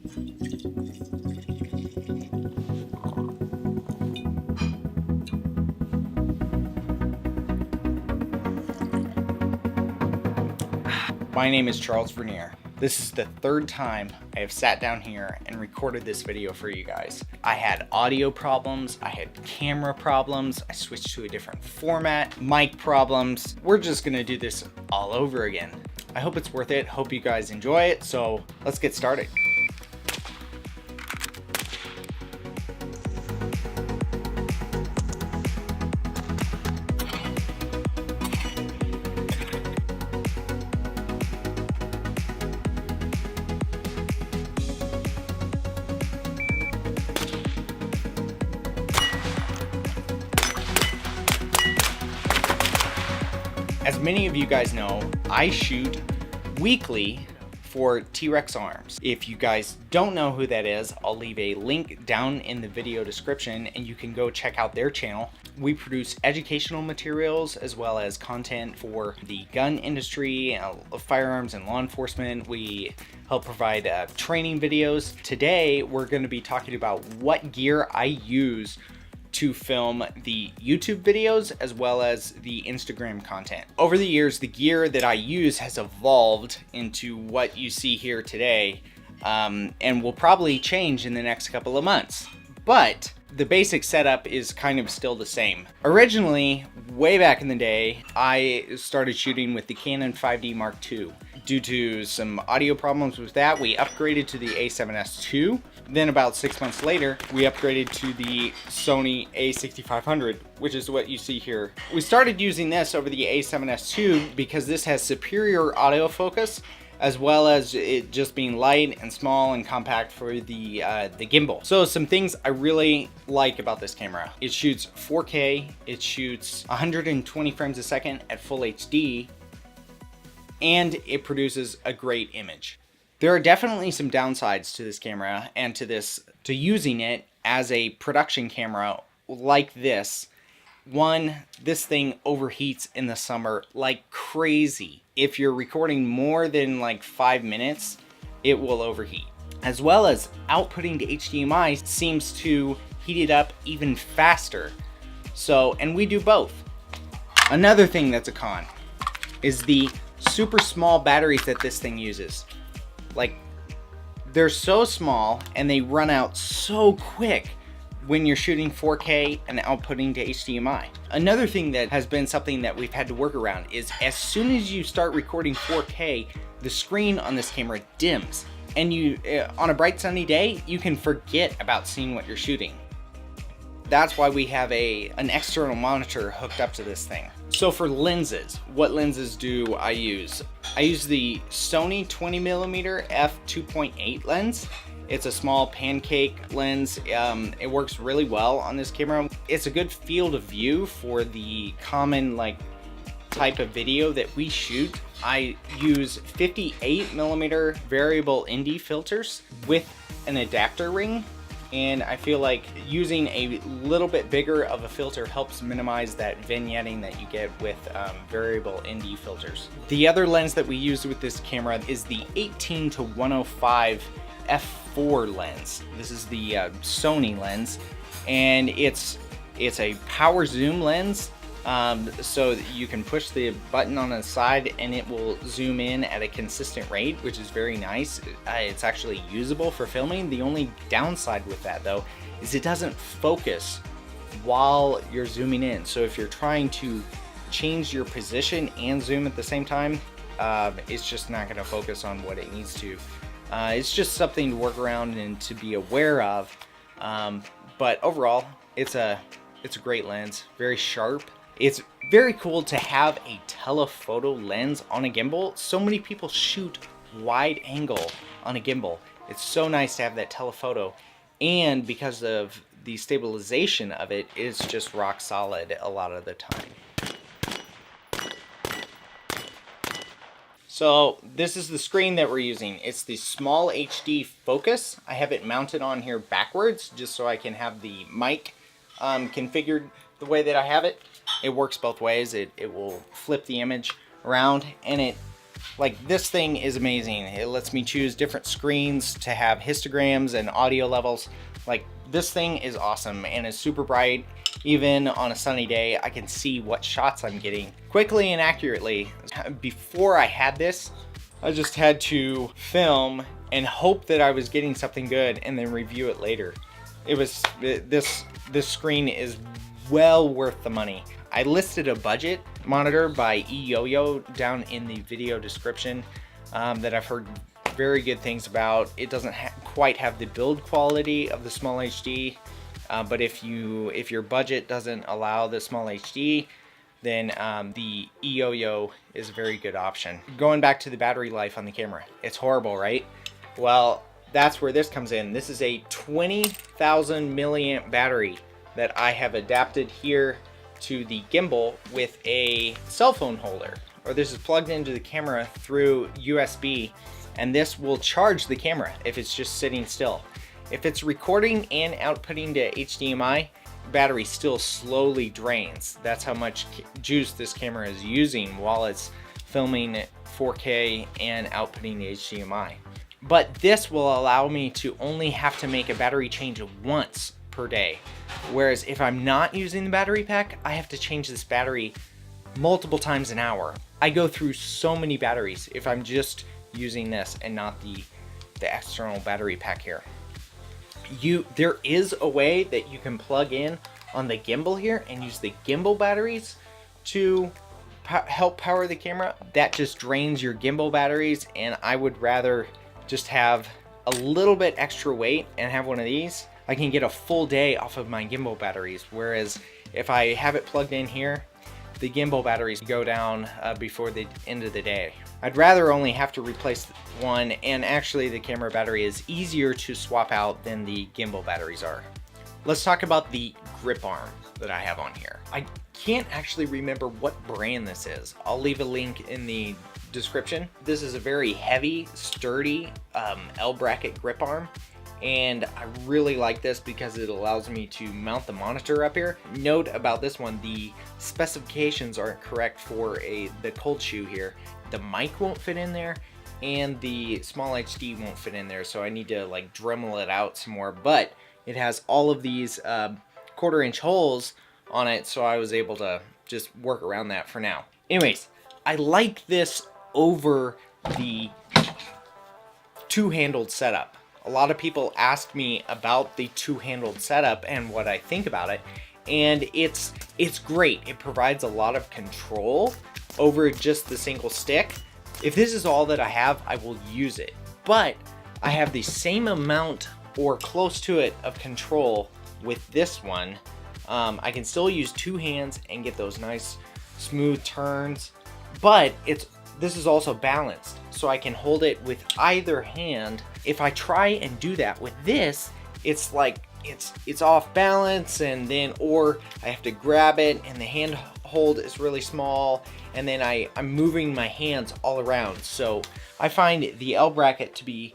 My name is Charles Vernier. This is the third time I have sat down here and recorded this video for you guys. I had audio problems, I had camera problems, I switched to a different format, mic problems. We're just gonna do this all over again. I hope it's worth it, hope you guys enjoy it, so let's get started. As many of you guys know, I shoot weekly for T-Rex Arms. If you guys don't know who that is, I'll leave a link down in the video description and you can go check out their channel. We produce educational materials as well as content for the gun industry, firearms and law enforcement. We help provide training videos. Today, we're going to be talking about what gear I use to film the YouTube videos as well as the Instagram content. Over the years, the gear that I use has evolved into what you see here today, and will probably change in the next couple of months. But the basic setup is kind of still the same. Originally, way back in the day, I started shooting with the Canon 5D Mark II. Due to some audio problems with that, we upgraded to the A7S II. Then about 6 months later, we upgraded to the Sony A6500, which is what you see here. We started using this over the A7S II because this has superior autofocus, as well as it just being light and small and compact for the gimbal. So some things I really like about this camera. It shoots 4K, it shoots 120 frames a second at full HD, and it produces a great image. There are definitely some downsides to this camera and to using it as a production camera like this. One, this thing overheats in the summer like crazy. If you're recording more than like 5 minutes, it will overheat. As well as outputting to HDMI seems to heat it up even faster. So, and we do both. Another thing that's a con is the super small batteries that this thing uses. Like, they're so small and they run out so quick when you're shooting 4K and outputting to HDMI. Another thing that has been something that we've had to work around is as soon as you start recording 4K, the screen on this camera dims. And you, on a bright sunny day, you can forget about seeing what you're shooting. That's why we have an external monitor hooked up to this thing. So for lenses, what lenses do I use? I use the Sony 20mm f2.8 lens. It's a small pancake lens. It works really well on this camera. It's a good field of view for the common type of video that we shoot. I use 58mm variable ND filters with an adapter ring. And I feel like using a little bit bigger of a filter helps minimize that vignetting that you get with variable ND filters. The other lens that we use with this camera is the 18-105 f4 lens. This is the Sony lens, and it's a power zoom lens. So that you can push the button on the side and it will zoom in at a consistent rate, which is very nice. It's actually usable for filming. The only downside with that though is it doesn't focus while you're zooming in. So if you're trying to change your position and zoom at the same time, it's just not going to focus on what it needs to. It's just something to work around and to be aware of. But overall, it's a great lens, very sharp. It's very cool to have a telephoto lens on a gimbal. So many people shoot wide angle on a gimbal. It's so nice to have that telephoto. And because of the stabilization of it, it's just rock solid a lot of the time. So this is the screen that we're using. It's the small HD focus. I have it mounted on here backwards just so I can have the mic configured the way that I have it. It works both ways. It will flip the image around, and it Like, this thing is amazing. It lets me choose different screens to have histograms and audio levels. Like, this thing is awesome and is super bright. Even on a sunny day, I can see what shots I'm getting quickly and accurately. Before I had this, I just had to film and hope that I was getting something good and then review it later. This screen is well worth the money. I listed a budget monitor by eYoYo down in the video description that I've heard very good things about. It doesn't quite have the build quality of the Small HD, but if your budget doesn't allow the Small HD, then the eYoYo is a very good option. Going back to the battery life on the camera, it's horrible, right? Well, that's where this comes in. This is a 20,000 milliamp battery that I have adapted here to the gimbal with a cell phone holder, or this is plugged into the camera through USB, and this will charge the camera if it's just sitting still. If it's recording and outputting to HDMI, battery still slowly drains. That's how much juice this camera is using while it's filming 4K and outputting to HDMI. But this will allow me to only have to make a battery change once per day. Whereas if I'm not using the battery pack, I have to change this battery multiple times an hour. I go through so many batteries if I'm just using this and not the external battery pack here. There is a way that you can plug in on the gimbal here and use the gimbal batteries to help power the camera. That just drains your gimbal batteries, and I would rather just have a little bit extra weight and have one of these. I can get a full day off of my gimbal batteries, whereas if I have it plugged in here, the gimbal batteries go down before the end of the day. I'd rather only have to replace one, and actually the camera battery is easier to swap out than the gimbal batteries are. Let's talk about the grip arm that I have on here. I can't actually remember what brand this is. I'll leave a link in the description. This is a very heavy, sturdy L bracket grip arm, and I really like this because it allows me to mount the monitor up here. Note about this one, the specifications aren't correct for the cold shoe here. The mic won't fit in there, and the Small HD won't fit in there, so I need to like Dremel it out some more, but it has all of these 1/4 inch holes on it, so I was able to just work around that for now. Anyways, I like this over the two-handled setup. A lot of people ask me about the two-handled setup and what I think about it, and it's great. It provides a lot of control over just the single stick. If this is all that I have, I will use it, but I have the same amount or close to it of control with this one. I can still use two hands and get those nice smooth turns, but this is also balanced, so I can hold it with either hand. If I try and do that with this, it's like it's off balance, and then or I have to grab it and the hand hold is really small, and then I'm moving my hands all around. So I find the L bracket to be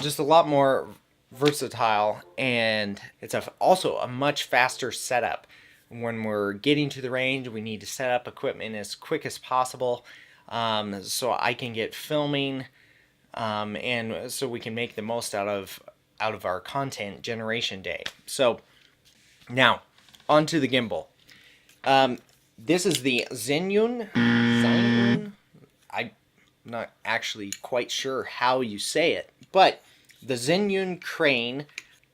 just a lot more versatile, and it's also a much faster setup. When we're getting to the range, we need to set up equipment as quick as possible, so I can get filming, and so we can make the most out of our content generation day. So now onto the gimbal. This is the Zhiyun. I'm not actually quite sure how you say it, but the Zhiyun Crane.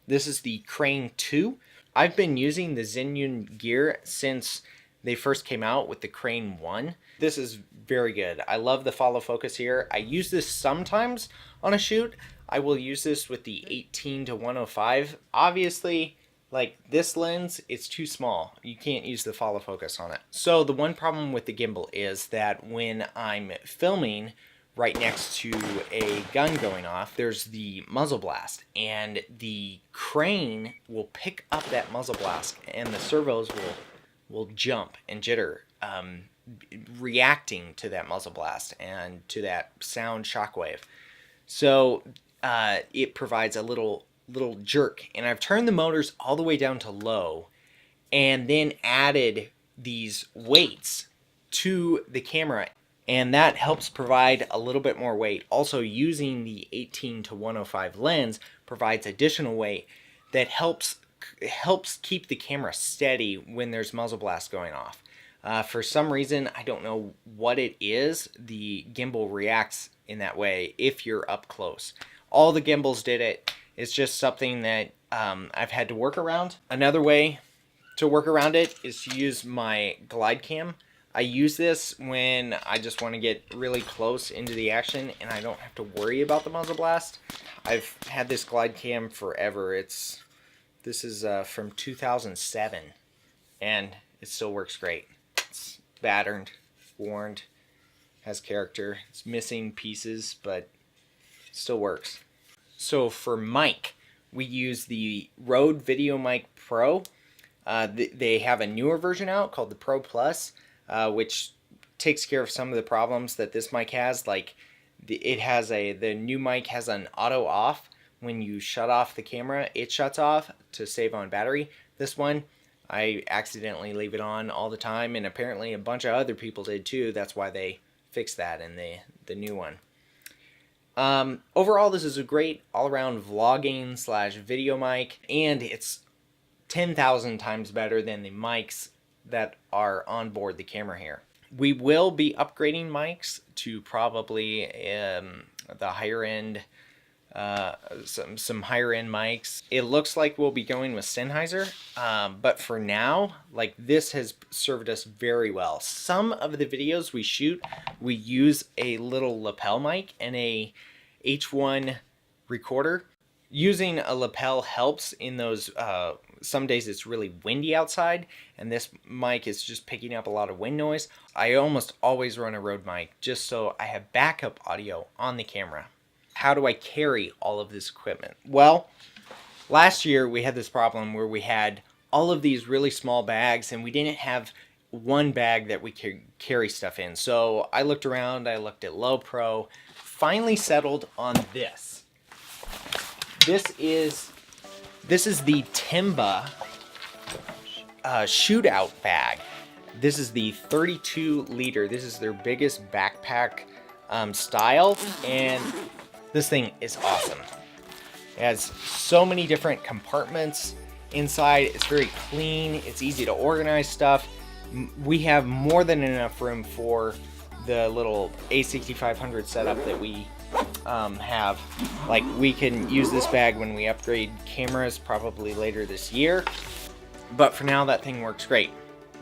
This is the Crane 2. I've been using the Zhiyun gear since they first came out with the Crane 1. This is very good. I love the follow focus here. I use this sometimes on a shoot. I will use this with the 18-105. Obviously, like this lens, it's too small. You can't use the follow focus on it. So the one problem with the gimbal is that when I'm filming right next to a gun going off, there's the muzzle blast, and the crane will pick up that muzzle blast, and the servos will jump and jitter, reacting to that muzzle blast and to that sound shockwave. So it provides a little jerk, and I've turned the motors all the way down to low, and then added these weights to the camera, and that helps provide a little bit more weight. Also, using the 18-105 lens provides additional weight that helps keep the camera steady when there's muzzle blast going off. For some reason, I don't know what it is, the gimbal reacts in that way if you're up close. All the gimbals did it. It's just something that I've had to work around. Another way to work around it is to use my glide cam. I use this when I just want to get really close into the action and I don't have to worry about the muzzle blast. I've had this glide cam forever. This is from 2007 and it still works great. It's battered, worn, has character. It's missing pieces, but it still works. So for mic, we use the Rode VideoMic Pro. They have a newer version out called the Pro Plus, which takes care of some of the problems that this mic has. Like the new mic has an auto off. When you shut off the camera, it shuts off to save on battery. This one, I accidentally leave it on all the time, and apparently a bunch of other people did too. That's why they fixed that in the new one. Overall, this is a great all-around vlogging / video mic, and it's 10,000 times better than the mics that are on board the camera here. We will be upgrading mics to probably the higher end, some higher end mics. It looks like we'll be going with Sennheiser, but for now, like, this has served us very well. Some of the videos we shoot, we use a little lapel mic and a H1 recorder. Using a lapel helps in those some days it's really windy outside and this mic is just picking up a lot of wind noise. I almost always run a Rode mic just so I have backup audio on the camera. How do I carry all of this equipment? Well, last year we had this problem where we had all of these really small bags and we didn't have one bag that we could carry stuff in. So I looked around, I looked at Low Pro, finally settled on this. This is the Timba shootout bag. This is the 32 liter. This is their biggest backpack style, and this thing is awesome. It has so many different compartments inside. It's very clean. It's easy to organize stuff. We have more than enough room for the little A6500 setup that we have. Like, we can use this bag when we upgrade cameras probably later this year, but for now that thing works great.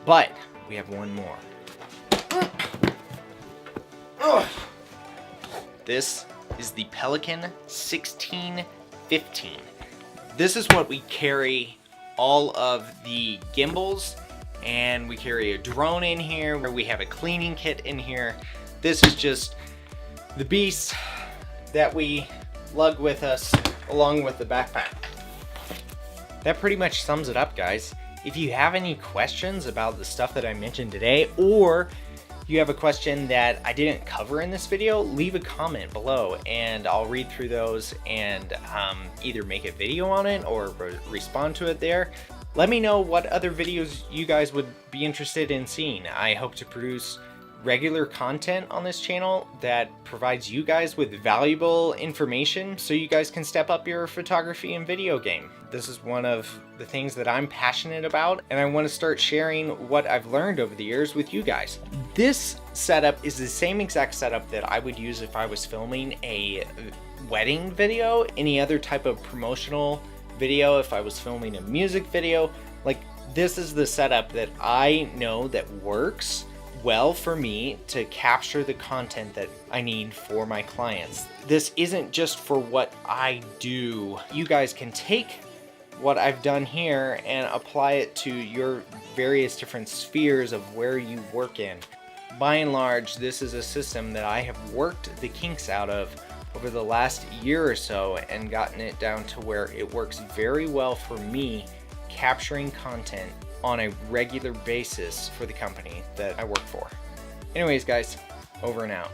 But we have one more. This is the Pelican 1615. This is what we carry all of the gimbals, and we carry a drone in here, where we have a cleaning kit in here. This is just the beast that we lug with us along with the backpack. That pretty much sums it up, guys. If you have any questions about the stuff that I mentioned today, or you have a question that I didn't cover in this video, leave a comment below and I'll read through those and either make a video on it or respond to it there. Let me know what other videos you guys would be interested in seeing. I hope to produce regular content on this channel that provides you guys with valuable information so you guys can step up your photography and video game. This is one of the things that I'm passionate about, and I want to start sharing what I've learned over the years with you guys. This setup is the same exact setup that I would use if I was filming a wedding video, any other type of promotional video, if I was filming a music video. Like, this is the setup that I know that works well for me to capture the content that I need for my clients. This isn't just for what I do. You guys can take what I've done here and apply it to your various different spheres of where you work in. By and large, this is a system that I have worked the kinks out of over the last year or so and gotten it down to where it works very well for me capturing content on a regular basis for the company that I work for. Anyways, guys, over and out.